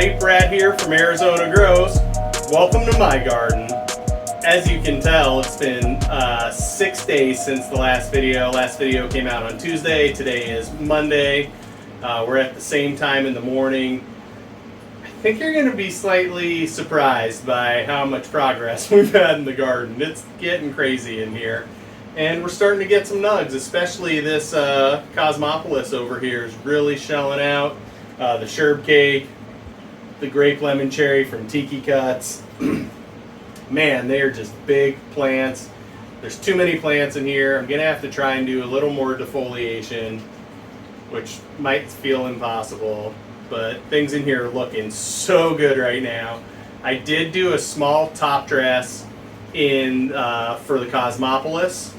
everybody, Brad here from Arizona Grows. Welcome to my garden. As you can tell, it's been 6 days since the last video. Last video came out on Tuesday. Today is Monday. We're at the same time in the morning. I think you're going to be slightly surprised by how much progress we've had in the garden. It's getting crazy in here. And we're starting to get some nugs, especially this Cosmopolis over here is really shelling out. The Sherbcake, the grape lemon cherry from Tiki Cuts. Man, they are just big plants. There's too many plants in here. I'm going to have to try and do a little more defoliation, which might feel impossible, but things in here are looking so good right now. I did do a small top dress in for the Cosmopolis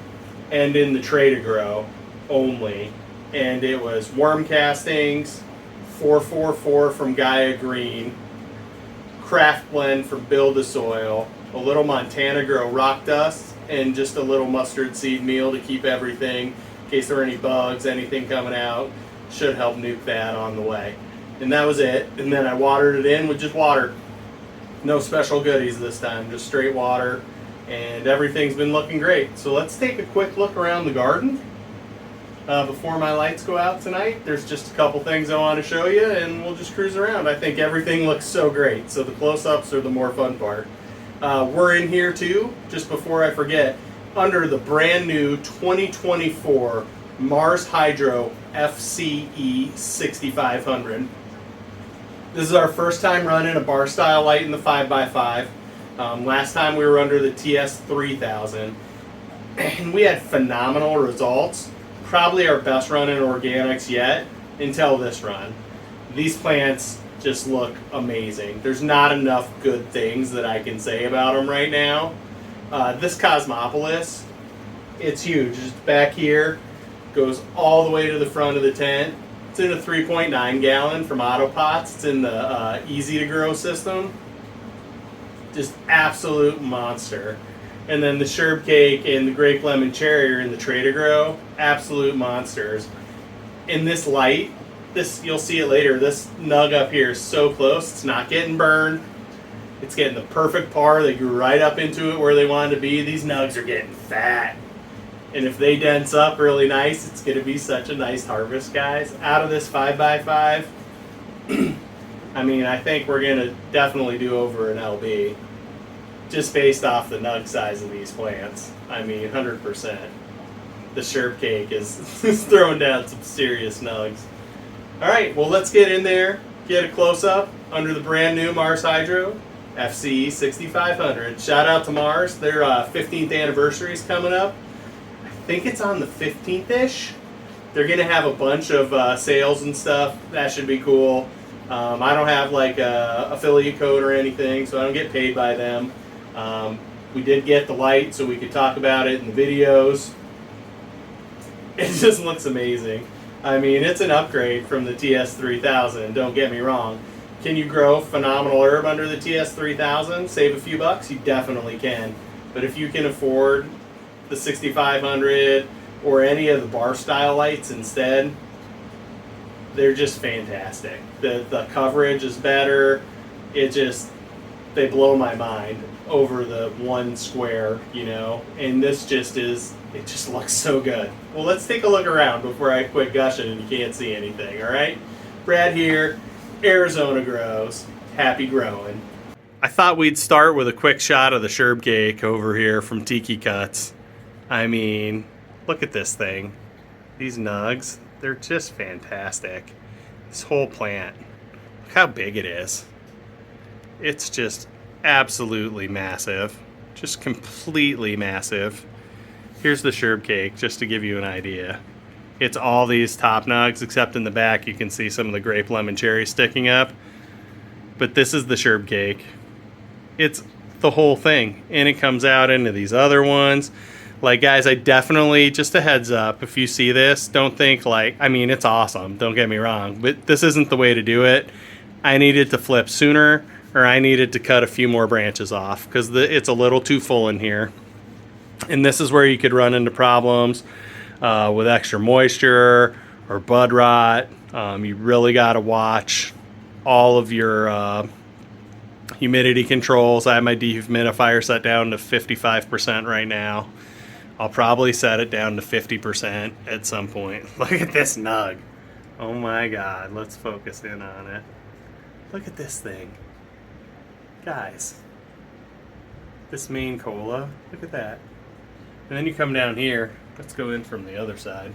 and in the tray to grow only, and it was worm castings, 444 from Gaia Green, craft blend from Build a Soil, a little Montana Grow rock dust, and just a little mustard seed meal to keep everything in case there are any bugs, anything coming out. Should help nuke that on the way. And that was it. And then I watered it in with just water. No special goodies this time, just straight water. And everything's been looking great. So let's take a quick look around the garden before my lights go out tonight. There's just a couple things I want to show you, and we'll just cruise around. I think everything looks so great, so the close-ups are the more fun part. We're in here too, just before I forget, under the brand new 2024 Mars Hydro FCE 6500. This is our first time running a bar style light in the 5x5. Last time we were under the TS 3000, and we had phenomenal results. Probably our best run in organics yet until this run. These plants just look amazing. There's not enough good things that I can say about them right now. This Cosmopolis, it's huge. Just back here, goes all the way to the front of the tent. It's in a 3.9 gallon from Autopots. It's in the easy to grow system. Just absolute monster. And then the Sherbcake and the grape lemon cherry are in the tray to grow. Absolute monsters. In this light, this, you'll see it later, this nug up here is so close, it's not getting burned. It's getting the perfect par. They grew right up into it where they wanted to be. These nugs are getting fat. And if they dense up really nice, it's going to be such a nice harvest, guys. Out of this 5x5, I mean, I think we're going to definitely do over an LB. Just based off the nug size of these plants. I mean, 100%. The Sherbcake is throwing down some serious nugs. Alright, well let's get in there, get a close-up under the brand new Mars Hydro FCE 6500. Shout out to Mars. Their 15th anniversary is coming up. I think it's on the 15th-ish. They're going to have a bunch of sales and stuff. That should be cool. I don't have like a affiliate code or anything, so I don't get paid by them. We did get the light so we could talk about it in the videos. It just looks amazing. I mean, it's an upgrade from the TS3000, don't get me wrong. Can you grow phenomenal herb under the TS3000? Save a few bucks? You definitely can. But if you can afford the 6500 or any of the bar style lights instead, they're just fantastic. The coverage is better. They blow my mind over the one square, you know, and this just is, it just looks so good. Well, let's take a look around before I quit gushing and you can't see anything, all right? Brad here, Arizona Grows, happy growing. I thought we'd start with a quick shot of the Sherbcake over here from Tiki Cuts. I mean, look at this thing. These nugs, they're just fantastic. This whole plant, look how big it is. It's just absolutely massive, just completely massive. Here's the Sherbcake, just to give you an idea. It's all these top nugs, except in the back you can see some of the grape lemon cherry sticking up. But this is the Sherbcake. It's the whole thing, and it comes out into these other ones. Like, guys, I definitely, just a heads up, if you see this, don't think like, I mean, it's awesome, don't get me wrong, but this isn't the way to do it. I needed to flip sooner, or I needed to cut a few more branches off because it's a little too full in here. And this is where you could run into problems with extra moisture or bud rot. You really got to watch all of your humidity controls. I have my dehumidifier set down to 55% right now. I'll probably set it down to 50% at some point. Look at this nug. Oh my god, let's focus in on it. Look at this thing. Guys, this main cola, look at that. And then you come down here, let's go in from the other side.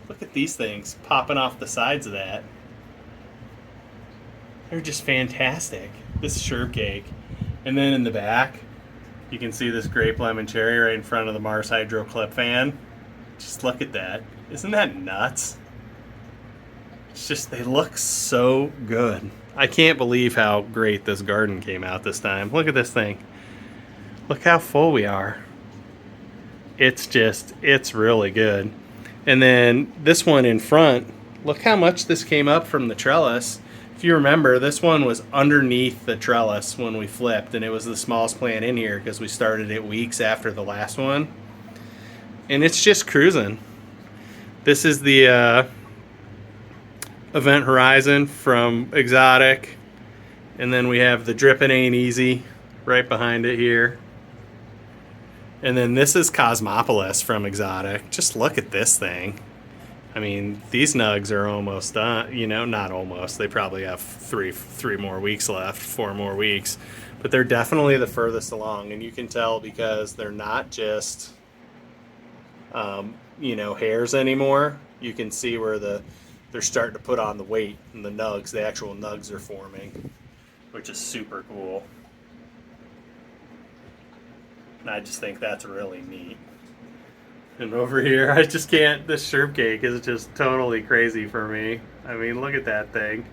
Look at these things popping off the sides of that. They're just fantastic. This Sherbcake. And then in the back, you can see this grape lemon cherry right in front of the Mars Hydro clip fan. Just look at that. Isn't that nuts? It's just, they look so good. I can't believe how great this garden came out this time. Look at this thing. Look how full we are. It's just, it's really good. And then this one in front, look how much this came up from the trellis. If you remember, this one was underneath the trellis when we flipped, and it was the smallest plant in here because we started it weeks after the last one. And it's just cruising. This is the Event Horizon from Exotic. And then we have the Drippin' Ain't Easy right behind it here. And then this is Cosmopolis from Exotic. Just look at this thing. I mean, these nugs are almost done, you know, not almost. They probably have three more weeks left, 4 more weeks. But they're definitely the furthest along. And you can tell because they're not just, you know, hairs anymore. You can see where they're starting to put on the weight, and the nugs, the actual nugs are forming, which is super cool. And I just think that's really neat. And over here, I just can't, this Sherbcake is just totally crazy for me. I mean, look at that thing.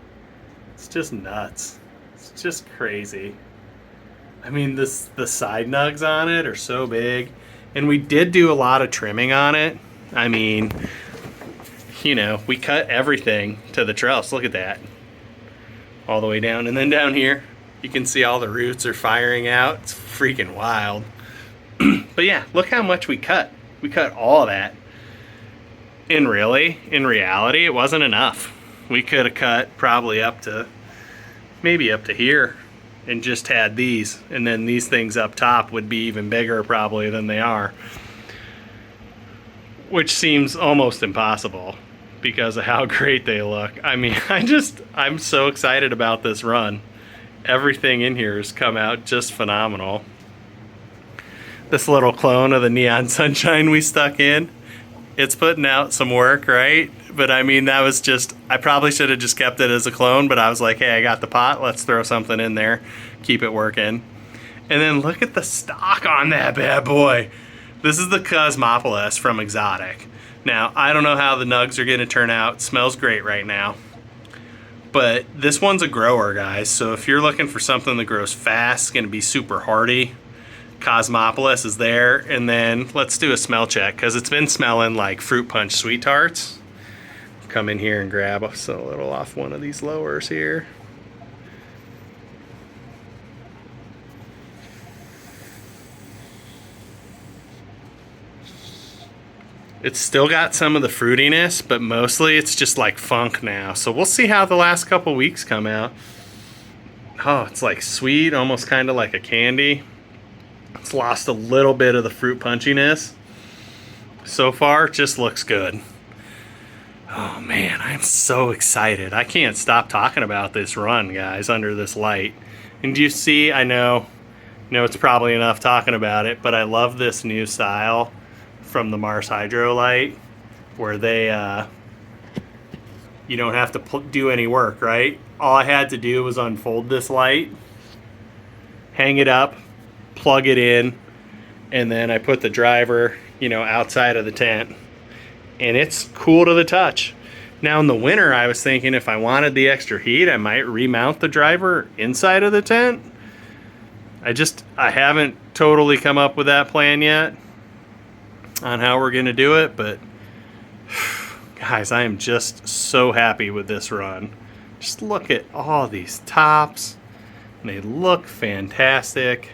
It's just nuts. It's just crazy. I mean, the side nugs on it are so big. And we did do a lot of trimming on it. I mean, you know, we cut everything to the trellis. Look at that. All the way down. And then down here, you can see all the roots are firing out. It's freaking wild. But yeah, look how much we cut. We cut all of that. And really, in reality, it wasn't enough. We could have cut probably up to, maybe up to here, and just had these. And then these things up top would be even bigger probably than they are. Which seems almost impossible because of how great they look. I mean, I'm so excited about this run. Everything in here has come out just phenomenal. This little clone of the Neon Sunshine we stuck in, it's putting out some work, right? But I mean, that was just, I probably should have just kept it as a clone, but I was like, hey, I got the pot, let's throw something in there, keep it working. And then look at the stock on that bad boy. This is the Cosmopolis from Exotic. Now, I don't know how the nugs are gonna turn out. It smells great right now. But this one's a grower, guys. So if you're looking for something that grows fast, it's gonna be super hardy, Cosmopolis is there. And then let's do a smell check because it's been smelling like fruit punch sweet tarts. Come in here and grab us a little off one of these lowers here. It's still got some of the fruitiness, but mostly it's just like funk now. So we'll see how the last couple weeks come out. Oh, it's like sweet, almost kind of like a candy. It's lost a little bit of the fruit punchiness. So far, it just looks good. Oh man, I'm so excited. I can't stop talking about this run, guys, under this light. And do you see, I know it's probably enough talking about it, but I love this new style from the Mars Hydro light where they, you don't have to do any work, right? All I had to do was unfold this light, hang it up, plug it in, and then I put the driver, outside of the tent, and it's cool to the touch. Now in the winter, I was thinking if I wanted the extra heat, I might remount the driver inside of the tent. I haven't totally come up with that plan yet on how we're gonna do it, but guys, I am just so happy with this run. Just look at all these tops. They look fantastic.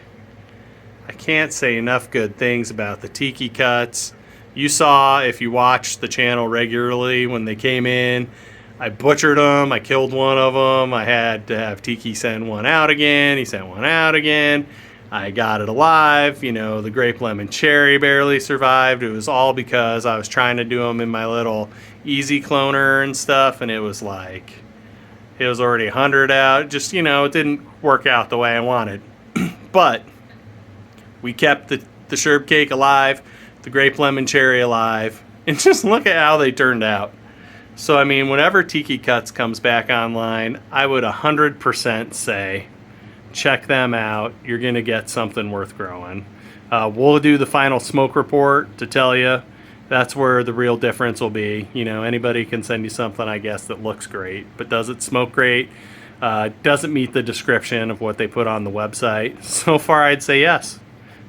I can't say enough good things about the Tiki Cuts. You saw, if you watched the channel regularly when they came in, I butchered them. I killed one of them. I had to have Tiki send one out again. He sent one out again. I got it alive. You know, the grape lemon cherry barely survived. It was all because I was trying to do them in my little easy cloner and stuff, and it was like, it was already 100 out. Just, you know, it didn't work out the way I wanted. But we kept the Sherbcake alive, the grape lemon cherry alive, and just look at how they turned out. So, I mean, whenever Tiki Cuts comes back online, I would 100% say, check them out. You're going to get something worth growing. We'll do the final smoke report to tell you. That's where the real difference will be. You know, anybody can send you something, I guess, that looks great. But does it smoke great? Doesn't meet the description of what they put on the website. So far, I'd say yes.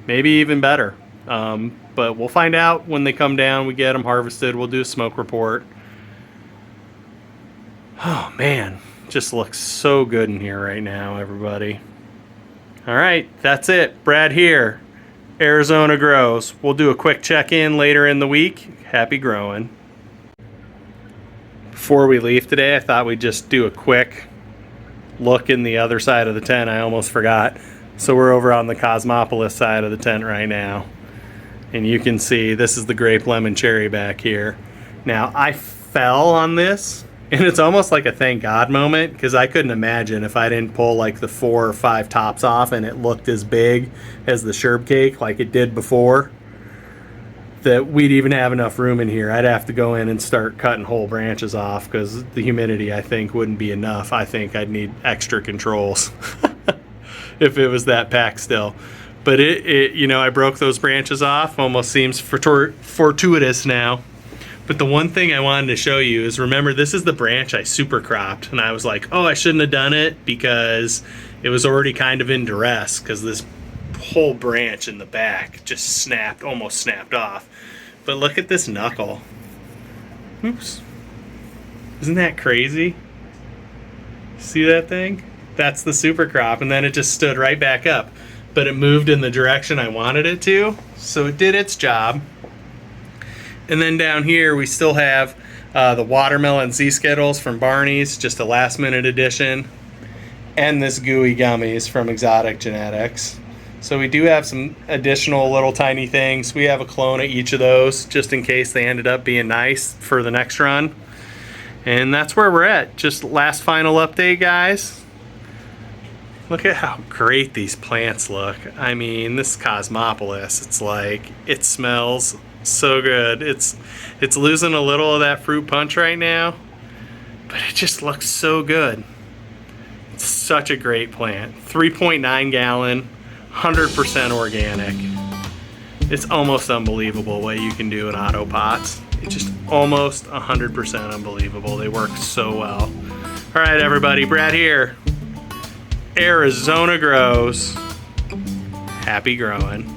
Maybe even better. But we'll find out when they come down. We get them harvested. We'll do a smoke report. Oh, man. Just looks so good in here right now, everybody. All right, that's it. Brad here. Arizona Grows. We'll do a quick check-in later in the week. Happy growing. Before we leave today, I thought we'd just do a quick look in the other side of the tent. I almost forgot. So we're over on the Cosmopolis side of the tent right now. And you can see this is the grape lemon cherry back here. Now, I fell on this, and it's almost like a thank God moment, because I couldn't imagine if I didn't pull like the 4 or 5 tops off and it looked as big as the Sherbcake like it did before, that we'd even have enough room in here. I'd have to go in and start cutting whole branches off because the humidity, I think, wouldn't be enough. I think I'd need extra controls if it was that packed still. But it you know, I broke those branches off. Almost seems fortuitous now. But the one thing I wanted to show you is, remember, this is the branch I super cropped. And I was like, oh, I shouldn't have done it because it was already kind of in duress because this whole branch in the back just snapped, almost snapped off. But look at this knuckle. Oops. Isn't that crazy? See that thing? That's the super crop. And then it just stood right back up. But it moved in the direction I wanted it to. So it did its job. And then down here we still have the watermelon Z-Skittles from Barney's, just a last minute addition, and this gooey gummies from Exotic Genetix. So we do have some additional little tiny things. We have a clone of each of those just in case they ended up being nice for the next run. And that's where we're at. Just last final update, guys. Look at how great these plants look. I mean, this Cosmopolis, it's like, it smells so good. It's losing a little of that fruit punch right now, but it just looks so good. It's such a great plant. 3.9 gallon, 100% organic. It's almost unbelievable what you can do in auto pots. It's just almost 100% unbelievable. They work so well. All right, everybody, Brad here. Arizona Grows. Happy growing.